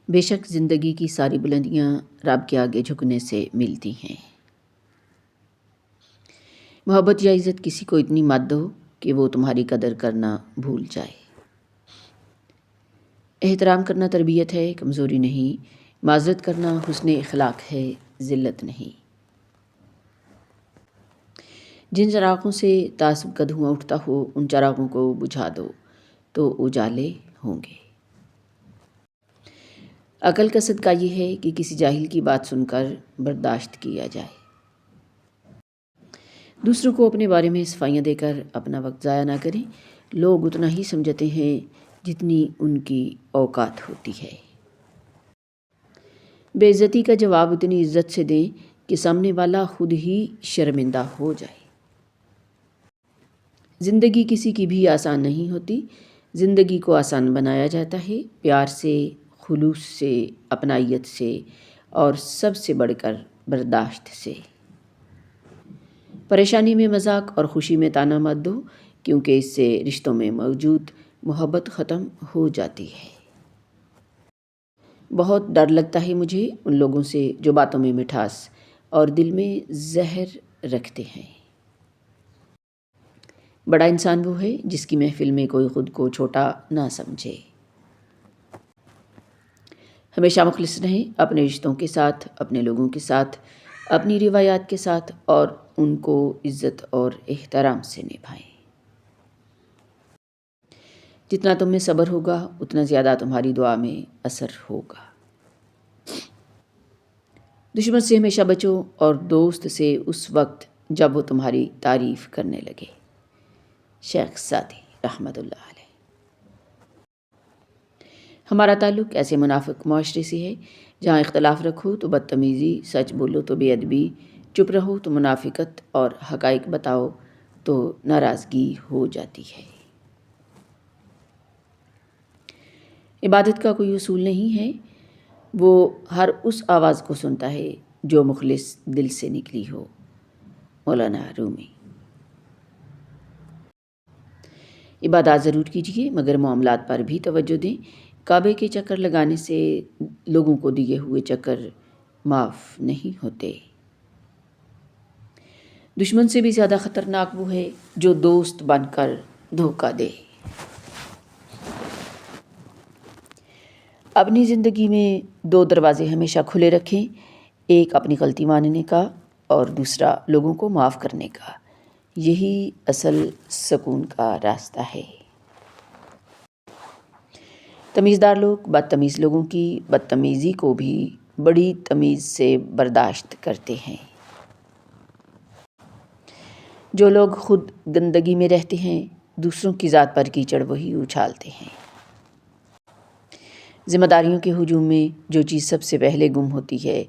بے شک زندگی کی ساری بلندیاں رب کے آگے جھکنے سے ملتی ہیں۔ محبت یا عزت کسی کو اتنی مت دو کہ وہ تمہاری قدر کرنا بھول جائے۔ احترام کرنا تربیت ہے، کمزوری نہیں۔ معذرت کرنا حسن اخلاق ہے، ذلت نہیں۔ جن چراغوں سے تعصب کا دھواں اٹھتا ہو ان چراغوں کو بجھا دو تو اجالے ہوں گے۔ عقل کا صدقہ یہ ہے کہ کسی جاہل کی بات سن کر برداشت کیا جائے۔ دوسروں کو اپنے بارے میں صفائیاں دے کر اپنا وقت ضائع نہ کریں۔ لوگ اتنا ہی سمجھتے ہیں جتنی ان کی اوقات ہوتی ہے۔ بے عزتی کا جواب اتنی عزت سے دیں کہ سامنے والا خود ہی شرمندہ ہو جائے۔ زندگی کسی کی بھی آسان نہیں ہوتی۔ زندگی کو آسان بنایا جاتا ہے پیار سے، خلوص سے، اپنائیت سے اور سب سے بڑھ کر برداشت سے۔ پریشانی میں مذاق اور خوشی میں طعنہ مت دو، کیونکہ اس سے رشتوں میں موجود محبت ختم ہو جاتی ہے۔ بہت ڈر لگتا ہے مجھے ان لوگوں سے جو باتوں میں مٹھاس اور دل میں زہر رکھتے ہیں۔ بڑا انسان وہ ہے جس کی محفل میں کوئی خود کو چھوٹا نہ سمجھے۔ ہمیشہ مخلص رہیں اپنے رشتوں کے ساتھ، اپنے لوگوں کے ساتھ، اپنی روایات کے ساتھ، اور ان کو عزت اور احترام سے نبھائیں۔ جتنا تم میں صبر ہوگا اتنا زیادہ تمہاری دعا میں اثر ہوگا۔ دشمن سے ہمیشہ بچو اور دوست سے اس وقت جب وہ تمہاری تعریف کرنے لگے۔ شیخ سعدی رحمۃ اللہ علیہ۔ ہمارا تعلق ایسے منافق معاشرے سے ہے جہاں اختلاف رکھو تو بدتمیزی، سچ بولو تو بے ادبی، چپ رہو تو منافقت اور حقائق بتاؤ تو ناراضگی ہو جاتی ہے۔ عبادت کا کوئی اصول نہیں ہے، وہ ہر اس آواز کو سنتا ہے جو مخلص دل سے نکلی ہو۔ مولانا رومی۔ عبادات ضرور کیجیے مگر معاملات پر بھی توجہ دیں۔ کعبے کے چکر لگانے سے لوگوں کو دیے ہوئے چکر معاف نہیں ہوتے۔ دشمن سے بھی زیادہ خطرناک وہ ہے جو دوست بن کر دھوکہ دے۔ اپنی زندگی میں دو دروازے ہمیشہ کھلے رکھیں، ایک اپنی غلطی ماننے کا اور دوسرا لوگوں کو معاف کرنے کا۔ یہی اصل سکون کا راستہ ہے۔ تمیزدار لوگ بدتمیز لوگوں کی بدتمیزی کو بھی بڑی تمیز سے برداشت کرتے ہیں۔ جو لوگ خود گندگی میں رہتے ہیں دوسروں کی ذات پر کیچڑ وہی اچھالتے ہیں۔ ذمہ داریوں کے ہجوم میں جو چیز سب سے پہلے گم ہوتی ہے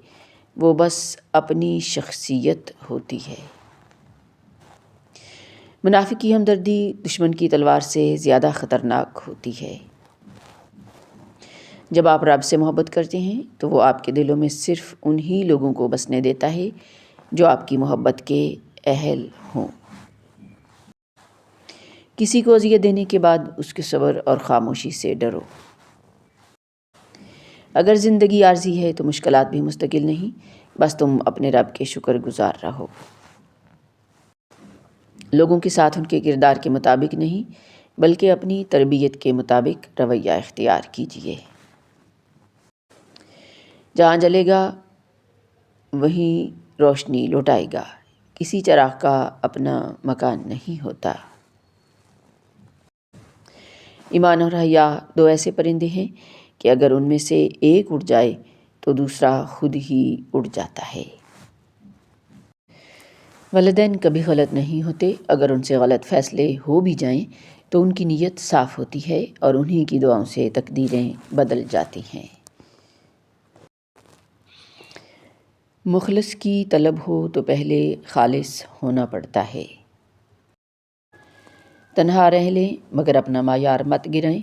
وہ بس اپنی شخصیت ہوتی ہے۔ منافق کی ہمدردی دشمن کی تلوار سے زیادہ خطرناک ہوتی ہے۔ جب آپ رب سے محبت کرتے ہیں تو وہ آپ کے دلوں میں صرف انہی لوگوں کو بسنے دیتا ہے جو آپ کی محبت کے اہل ہوں۔ کسی کو اذیت دینے کے بعد اس کے صبر اور خاموشی سے ڈرو۔ اگر زندگی عارضی ہے تو مشکلات بھی مستقل نہیں، بس تم اپنے رب کے شکر گزار رہو۔ لوگوں کے ساتھ ان کے کردار کے مطابق نہیں بلکہ اپنی تربیت کے مطابق رویہ اختیار کیجیے۔ جہاں جلے گا وہیں روشنی لوٹائے گا، کسی چراغ کا اپنا مکان نہیں ہوتا۔ ایمان اور حیا دو ایسے پرندے ہیں کہ اگر ان میں سے ایک اڑ جائے تو دوسرا خود ہی اڑ جاتا ہے۔ والدین کبھی غلط نہیں ہوتے، اگر ان سے غلط فیصلے ہو بھی جائیں تو ان کی نیت صاف ہوتی ہے اور انہی کی دعاؤں سے تقدیریں بدل جاتی ہیں۔ مخلص کی طلب ہو تو پہلے خالص ہونا پڑتا ہے۔ تنہا رہ لیں مگر اپنا معیار مت گرائیں،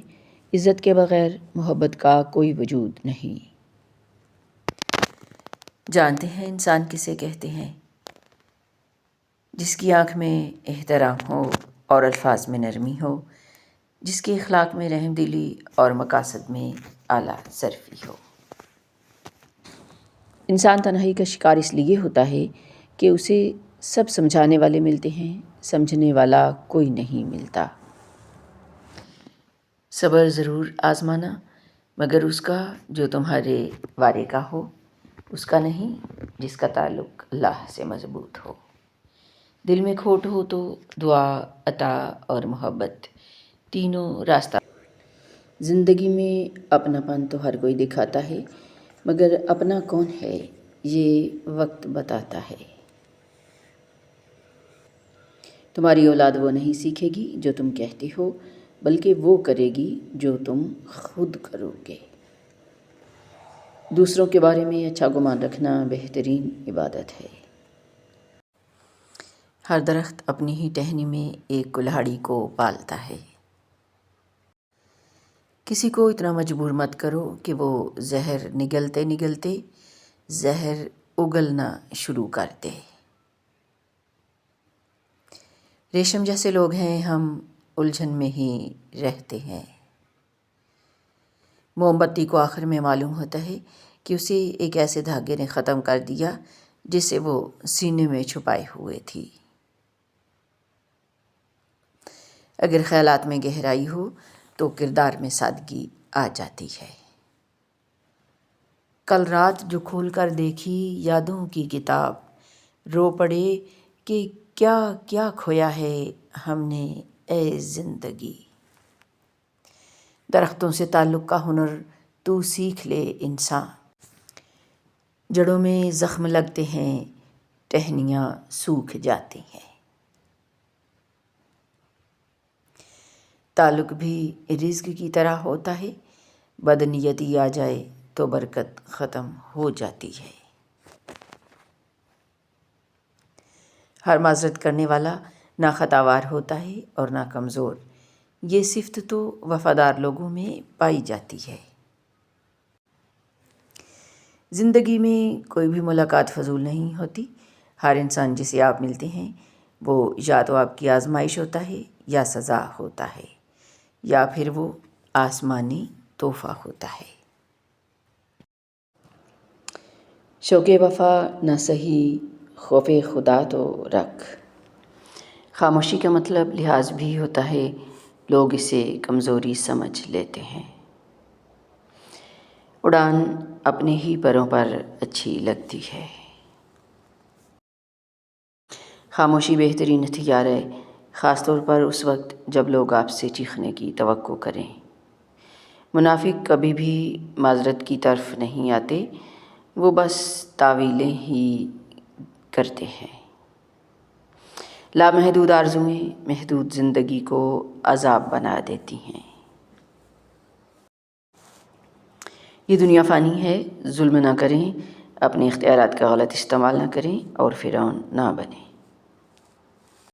عزت کے بغیر محبت کا کوئی وجود نہیں۔ جانتے ہیں انسان کسے کہتے ہیں؟ جس کی آنکھ میں احترام ہو اور الفاظ میں نرمی ہو، جس کے اخلاق میں رحم دلی اور مقاصد میں اعلیٰ ظرفی ہو۔ انسان تنہائی کا شکار اس لیے ہوتا ہے کہ اسے سب سمجھانے والے ملتے ہیں، سمجھنے والا کوئی نہیں ملتا۔ صبر ضرور آزمانا، مگر اس کا جو تمہارے وارے کا ہو، اس کا نہیں جس کا تعلق اللہ سے مضبوط ہو۔ دل میں کھوٹ ہو تو دعا، عطا اور محبت تینوں راستہ۔ زندگی میں اپنا پن تو ہر کوئی دکھاتا ہے، مگر اپنا کون ہے یہ وقت بتاتا ہے۔ تمہاری اولاد وہ نہیں سیکھے گی جو تم کہتے ہو، بلکہ وہ کرے گی جو تم خود کرو گے۔ دوسروں کے بارے میں اچھا گمان رکھنا بہترین عبادت ہے۔ ہر درخت اپنی ہی ٹہنی میں ایک کلہاڑی کو پالتا ہے۔ کسی کو اتنا مجبور مت کرو کہ وہ زہر نگلتے نگلتے زہر اگلنا شروع کر دے۔ ریشم جیسے لوگ ہیں ہم، الجھن میں ہی رہتے ہیں۔ موم بتی کو آخر میں معلوم ہوتا ہے کہ اسے ایک ایسے دھاگے نے ختم کر دیا جسے وہ سینے میں چھپائے ہوئے تھی۔ اگر خیالات میں گہرائی ہو تو کردار میں سادگی آ جاتی ہے۔ کل رات جو کھول کر دیکھی یادوں کی کتاب، رو پڑے کہ کیا کیا کھویا ہے ہم نے اے زندگی۔ درختوں سے تعلق کا ہنر تو سیکھ لے انسان، جڑوں میں زخم لگتے ہیں ٹہنیاں سوکھ جاتی ہیں۔ تعلق بھی رزق کی طرح ہوتا ہے، بدنیتی آ جائے تو برکت ختم ہو جاتی ہے۔ ہر معذرت کرنے والا نہ خطاوار ہوتا ہے اور نہ کمزور، یہ صفت تو وفادار لوگوں میں پائی جاتی ہے۔ زندگی میں کوئی بھی ملاقات فضول نہیں ہوتی۔ ہر انسان جسے آپ ملتے ہیں وہ یا تو آپ کی آزمائش ہوتا ہے یا سزا ہوتا ہے، یا پھر وہ آسمانی تحفہ ہوتا ہے۔ شوق وفا نہ سہی خوف خدا تو رکھ۔ خاموشی کا مطلب لحاظ بھی ہوتا ہے، لوگ اسے کمزوری سمجھ لیتے ہیں۔ اڑان اپنے ہی پروں پر اچھی لگتی ہے۔ خاموشی بہترین ہتھیار ہے، خاص طور پر اس وقت جب لوگ آپ سے چیخنے کی توقع کریں۔ منافق کبھی بھی معذرت کی طرف نہیں آتے، وہ بس تاویلیں ہی کرتے ہیں۔ لامحدود آرزوئیں محدود زندگی کو عذاب بنا دیتی ہیں۔ یہ دنیا فانی ہے، ظلم نہ کریں، اپنے اختیارات کا غلط استعمال نہ کریں اور فرعون نہ بنیں۔